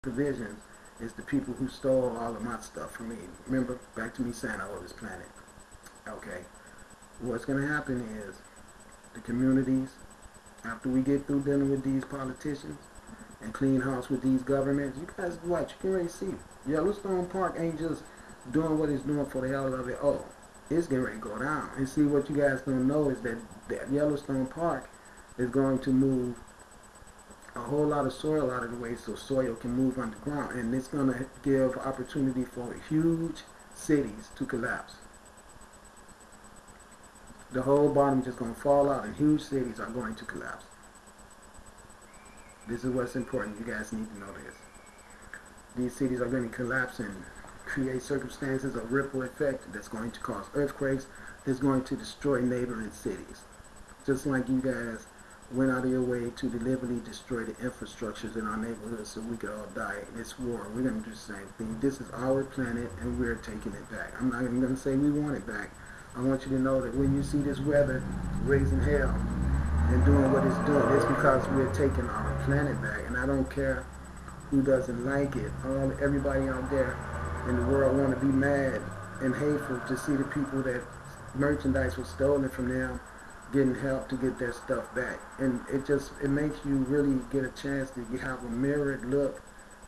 provisions is the people who stole all of my stuff from me. Remember, back to me saying I owe this planet. Okay. What's going to happen is the communities, after we get through dealing with these politicians and clean house with these governments, you guys watch, you can already see. Yellowstone Park ain't just doing what it's doing for the hell of it. Oh, it's getting ready to go down. And see, what you guys don't know is that Yellowstone Park is going to move a whole lot of soil out of the way so soil can move underground. And it's going to give opportunity for huge cities to collapse. The whole bottom is just going to fall out and huge cities are going to collapse. This is what's important. You guys need to know this. These cities are going to collapse and create circumstances of ripple effect that's going to cause earthquakes, that's going to destroy neighboring cities. Just like you guys went out of your way to deliberately destroy the infrastructures in our neighborhoods so we could all die in this war. We're going to do the same thing. This is our planet and we're taking it back. I'm not even going to say we want it back. I want you to know that when you see this weather raising hell and doing what it's doing, it's because we're taking our planet back. And I don't care who doesn't like it. Everybody out there in the world want to be mad and hateful to see the people that merchandise was stolen from them getting help to get their stuff back. And it makes you really get a chance to have a mirrored look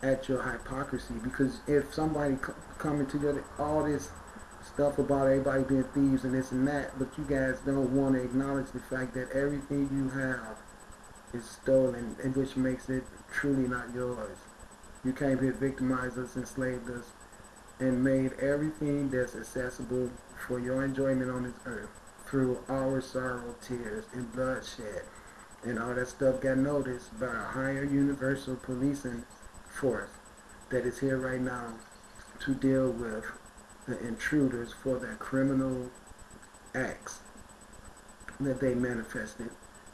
at your hypocrisy. Because if somebody coming together all this stuff about everybody being thieves and this and that, but you guys don't want to acknowledge the fact that everything you have is stolen, and which makes it truly not yours. You came here, victimized us, enslaved us, and made everything that's accessible for your enjoyment on this earth through our sorrow, tears, and bloodshed. And all that stuff got noticed by a higher universal policing force that is here right now to deal with the intruders for their criminal acts that they manifested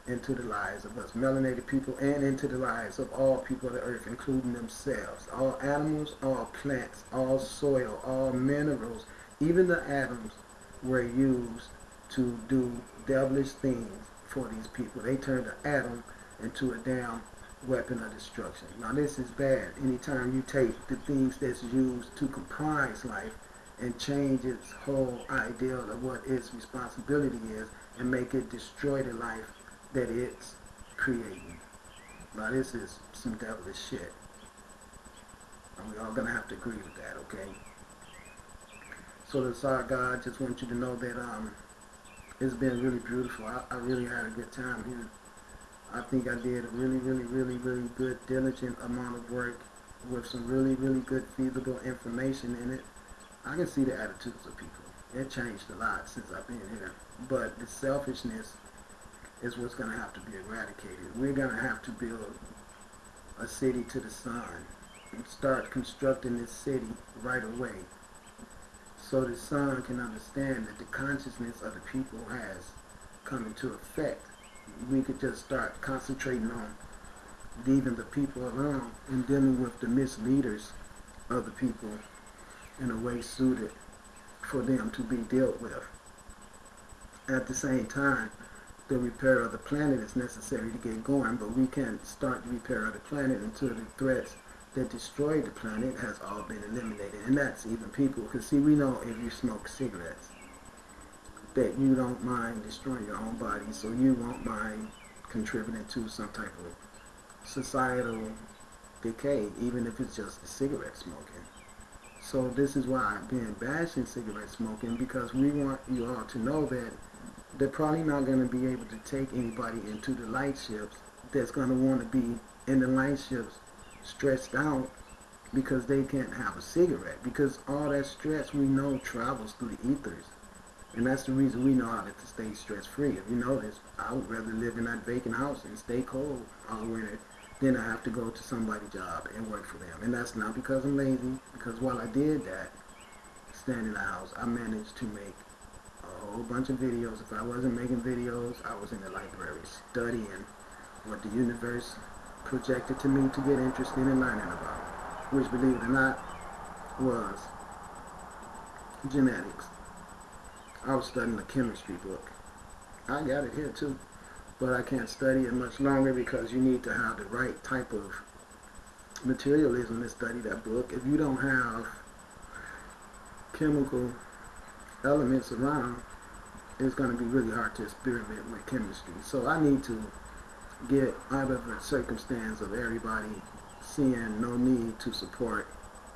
into the lives of us melanated people and into the lives of all people of the earth, including themselves. All animals, all plants, all soil, all minerals, even the atoms were used to do devilish things for these people. They turned the atom into a damn weapon of destruction. Now this is bad. Anytime you take the things that's used to comprise life and change its whole ideal of what its responsibility is and make it destroy the life that it's creating. Now this is some devilish shit. And we all gonna have to agree with that, okay? So the Tsar God just want you to know that it's been really beautiful. I really had a good time here. I think I did a really good, diligent amount of work with some really good, feasible information in it. I can see the attitudes of people. It changed a lot since I've been here. But the selfishness is what's going to have to be eradicated. We're going to have to build a city to the sun and start constructing this city right away so the sun can understand that the consciousness of the people has come into effect. We could just start concentrating on leaving the people alone and dealing with the misleaders of the people in a way suited for them to be dealt with. At the same time, the repair of the planet is necessary to get going, but we can't start the repair of the planet until the threats that destroy the planet has all been eliminated. And that's even people, because see, we know if you smoke cigarettes that you don't mind destroying your own body, so you won't mind contributing to some type of societal decay, even if it's just the cigarette smoking. So this is why I've been bashing cigarette smoking, because we want you all to know that they're probably not going to be able to take anybody into the light ships that's going to want to be in the light ships stressed out because they can't have a cigarette, because all that stress we know travels through the ethers. And that's the reason we know how to stay stress-free. If you notice, I would rather live in that vacant house and stay cold all winter than I have to go to somebody's job and work for them. And that's not because I'm lazy, because while I did that, staying in the house, I managed to make a whole bunch of videos. If I wasn't making videos, I was in the library studying what the universe projected to me to get interested in learning about, which, believe it or not, was genetics. I was studying a chemistry book. I got it here too, but I can't study it much longer because you need to have the right type of materialism and study that book, if you don't have chemical elements around, it's going to be really hard to experiment with chemistry. So I need to get out of the circumstance of everybody seeing no need to support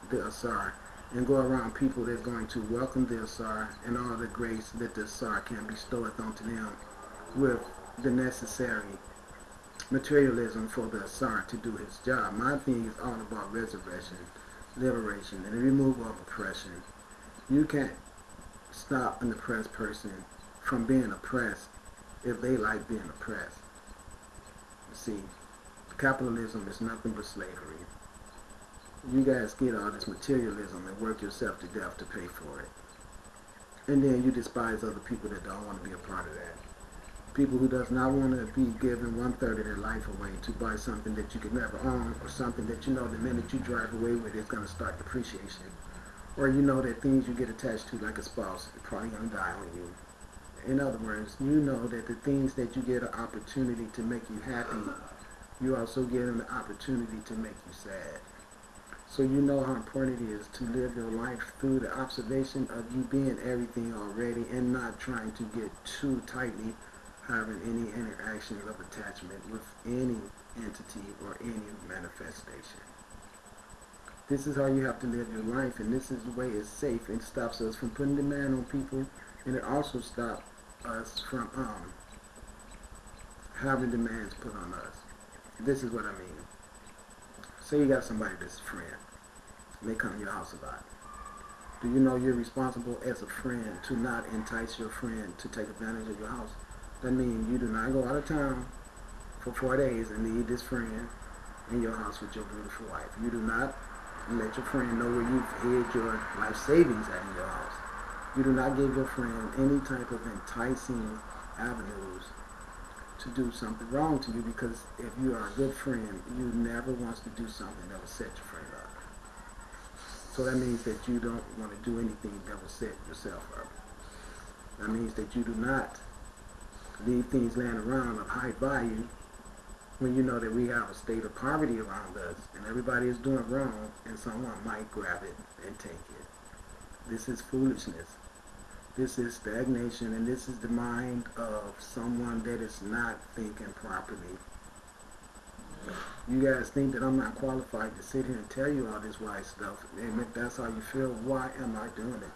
the Asar and go around people that's going to welcome the Asar and all the grace that the Asar can bestow onto them with the necessary materialism for the Asar to do his job. My thing is all about resurrection, liberation, and the removal of oppression. You can't stop an oppressed person from being oppressed if they like being oppressed. See, capitalism is nothing but slavery. You guys get all this materialism and work yourself to death to pay for it. And then you despise other people that don't want to be a part of that. People who does not want to be given 1/3 of their life away to buy something that you could never own, or something that you know the minute you drive away with is going to start depreciation. Or you know that things you get attached to, like a spouse, are probably going to die on you. In other words, you know that the things that you get an opportunity to make you happy, you also get an opportunity to make you sad. So you know how important it is to live your life through the observation of you being everything already and not trying to get too tightly having any interactions of attachment with any entity or any manifestation. This is how you have to live your life, and this is the way it's safe. It stops us from putting demand on people, and it also stops us from having demands put on us. This is what I mean. Say you got somebody that's a friend, and they come to your house a lot. Do you know you're responsible as a friend to not entice your friend to take advantage of your house? That means you do not go out of town for 4 days and leave this friend in your house with your beautiful wife. You do not let your friend know where you've hid your life savings at in your house. You do not give your friend any type of enticing avenues to do something wrong to you, because if you are a good friend, you never want to do something that will set your friend up. So that means that you don't want to do anything that will set yourself up. That means that you do not leave things laying around of high value when you know that we have a state of poverty around us and everybody is doing wrong and someone might grab it and take it. This is foolishness. This is stagnation, and this is the mind of someone that is not thinking properly. You guys think that I'm not qualified to sit here and tell you all this wise stuff, and if that's how you feel, why am I doing it?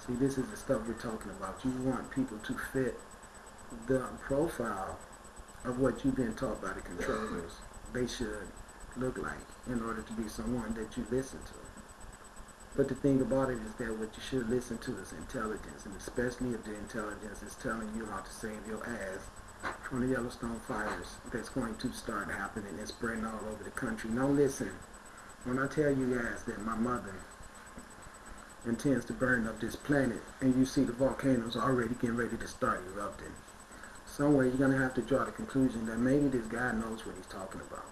See, this is the stuff we're talking about. You want people to fit the profile of what you've been taught by the controllers they should look like in order to be someone that you listen to. But the thing about it is that what you should listen to is intelligence, and especially if the intelligence is telling you how to save your ass from the Yellowstone fires that's going to start happening and spreading all over the country. Now listen, when I tell you guys that my mother intends to burn up this planet, and you see the volcanoes already getting ready to start erupting, somewhere you're going to have to draw the conclusion that maybe this guy knows what he's talking about.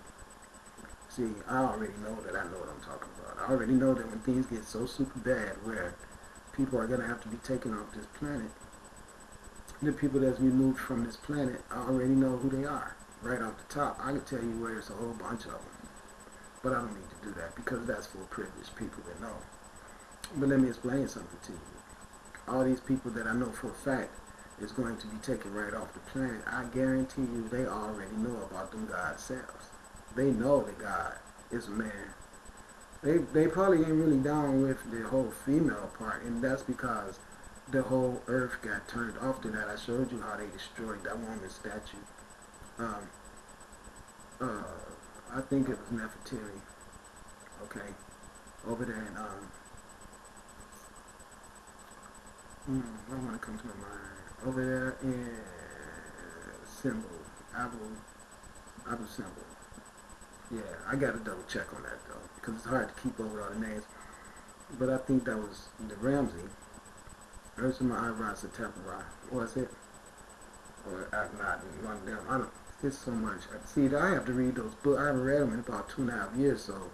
See, I already know that I know what I'm talking about. I already know that when things get so super bad where people are going to have to be taken off this planet, the people that's removed from this planet, I already know who they are. Right off the top, I can tell you where it's a whole bunch of them. But I don't need to do that because that's for privileged people that know. But let me explain something to you. All these people that I know for a fact is going to be taken right off the planet, I guarantee you they already know about them God selves. They know that God is a man. They probably ain't really down with the whole female part, and that's because the whole earth got turned off to that. I showed you how they destroyed that woman's statue. I think it was Nefertiti, okay, over there in, I want to come to my mind, over there in Symbol, Abu Symbol. Yeah, I got to double check on that though, because it's hard to keep over all the names. But I think that was the Ramsey. Ursula Iras Tepera, was it? Or Akhenaten, one of them. I don't. It's so much. See, I have to read those books. I haven't read them in about 2.5 years, so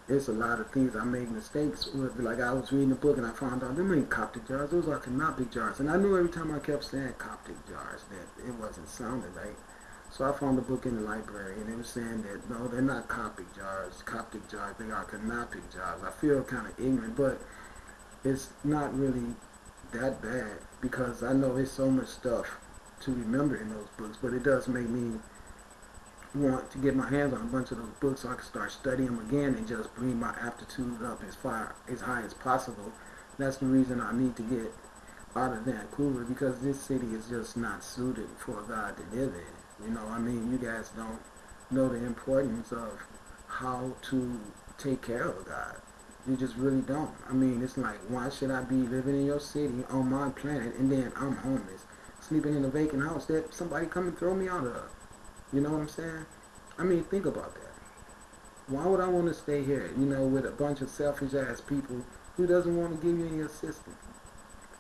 it's a lot of things I made mistakes with. Like I was reading the book and I found out them ain't Coptic jars. Those are Coptic jars, and I knew every time I kept saying Coptic jars that it wasn't sounding right. So I found the book in the library, and they were saying that no, they're not Coptic jars. They are Canoptic jars. I feel kind of ignorant, but it's not really that bad because I know there's so much stuff to remember in those books. But it does make me want to get my hands on a bunch of those books so I can start studying them again and just bring my aptitude up as high as possible. That's the reason I need to get out of Vancouver, because this city is just not suited for God to live in. You know, I mean, you guys don't know the importance of how to take care of God. You just really don't. I mean, it's like, why should I be living in your city on my planet and then I'm homeless, sleeping in a vacant house that somebody come and throw me out of? You know what I'm saying? I mean, think about that. Why would I want to stay here, you know, with a bunch of selfish ass people who doesn't want to give you any assistance?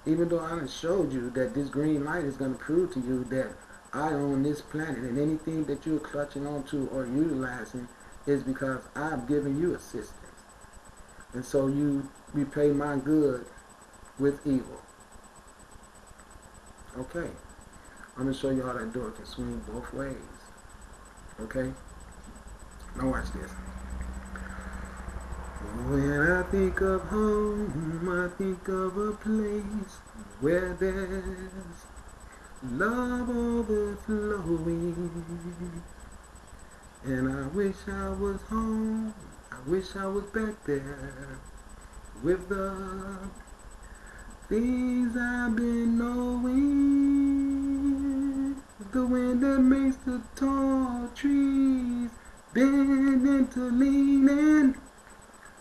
Even though I done showed you that this green light is going to prove to you that I own this planet, and anything that you're clutching onto or utilizing is because I've given you assistance. And so you repay my good with evil. Okay. I'm going to show you how that door can swing both ways. Okay? Now watch this. When I think of home, I think of a place where there's love overflowing. And I wish I was home, I wish I was back there with the things I've been knowing. The wind that makes the tall trees bend into leaning.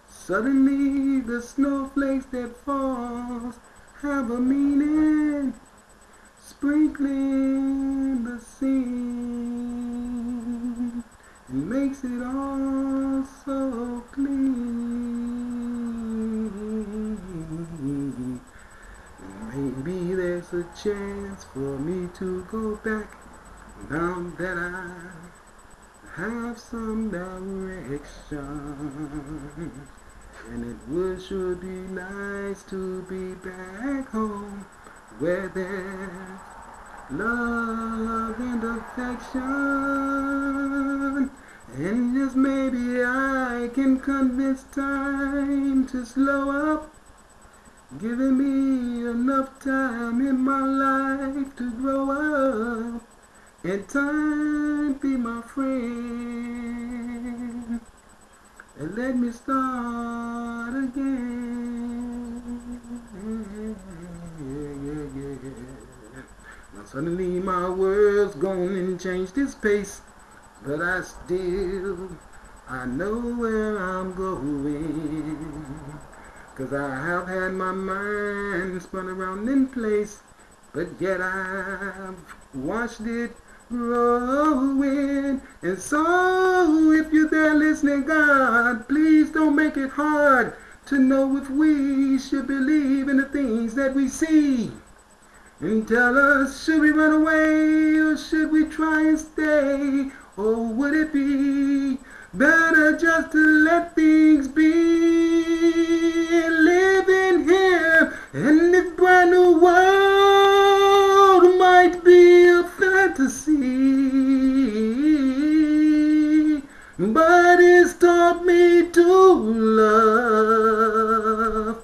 Suddenly the snowflakes that falls have a meaning, sprinkling the scene. It makes it all so clean. Maybe there's a chance for me to go back now that I have some direction. And it would sure be nice to be back home where there's love and affection. And just maybe I can convince time to slow up, giving me enough time in my life to grow up, and time be my friend, and let me start again. Now suddenly my world's gone and changed its pace, but I know where I'm going. 'Cause I have had my mind spun around in place, but yet I've watched it growing. And so if you're there listening, God, please don't make it hard to know if we should believe in the things that we see. And tell us, should we run away or should we try and stay? Or would it be better just to let things be, living here in this brand new world might be a fantasy, but it's taught me to love,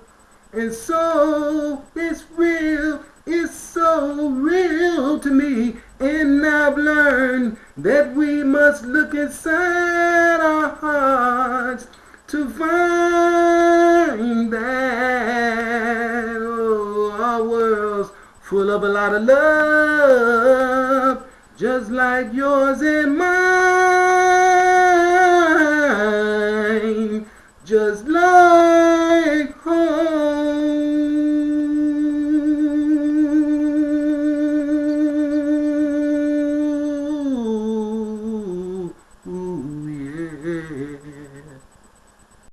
and so it's real, it's so real to me. And I've learned that we must look inside our hearts to find that our world's full of a lot of love, just like yours and mine, just love.